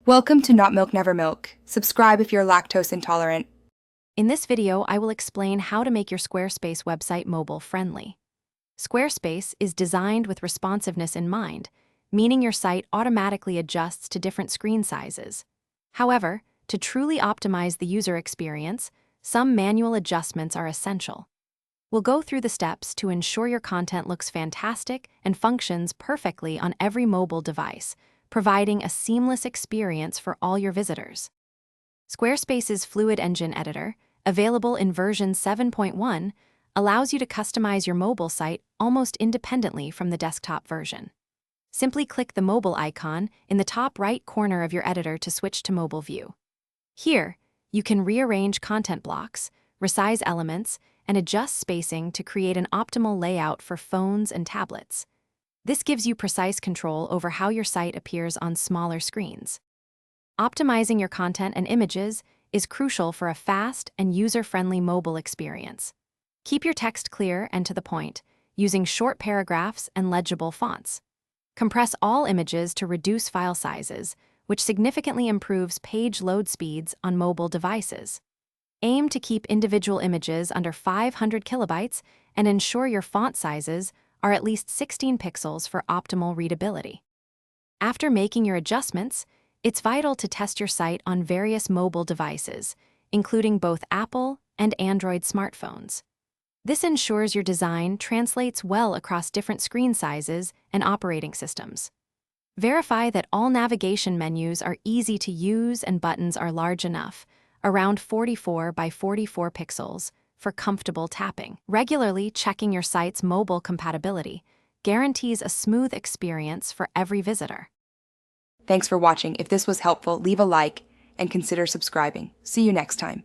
Welcome to Not Milk Never Milk. Subscribe if you're lactose intolerant. In this video, I will explain how to make your Squarespace website mobile-friendly. Squarespace is designed with responsiveness in mind, meaning your site automatically adjusts to different screen sizes. However, to truly optimize the user experience, some manual adjustments are essential. We'll go through the steps to ensure your content looks fantastic and functions perfectly on every mobile device, providing a seamless experience for all your visitors. Squarespace's Fluid Engine Editor, available in version 7.1, allows you to customize your mobile site almost independently from the desktop version. Simply click the mobile icon in the top right corner of your editor to switch to mobile view. Here, you can rearrange content blocks, resize elements, and adjust spacing to create an optimal layout for phones and tablets. This gives you precise control over how your site appears on smaller screens. Optimizing your content and images is crucial for a fast and user-friendly mobile experience. Keep your text clear and to the point, using short paragraphs and legible fonts. Compress all images to reduce file sizes, which significantly improves page load speeds on mobile devices. Aim to keep individual images under 500 kilobytes and ensure your font sizes are at least 16 pixels for optimal readability. After making your adjustments, it's vital to test your site on various mobile devices, including both Apple and Android smartphones. This ensures your design translates well across different screen sizes and operating systems. Verify that all navigation menus are easy to use and buttons are large enough, around 44 by 44 pixels, for comfortable tapping. Regularly checking your site's mobile compatibility guarantees a smooth experience for every visitor. Thanks for watching. If this was helpful, leave a like and consider subscribing. See you next time.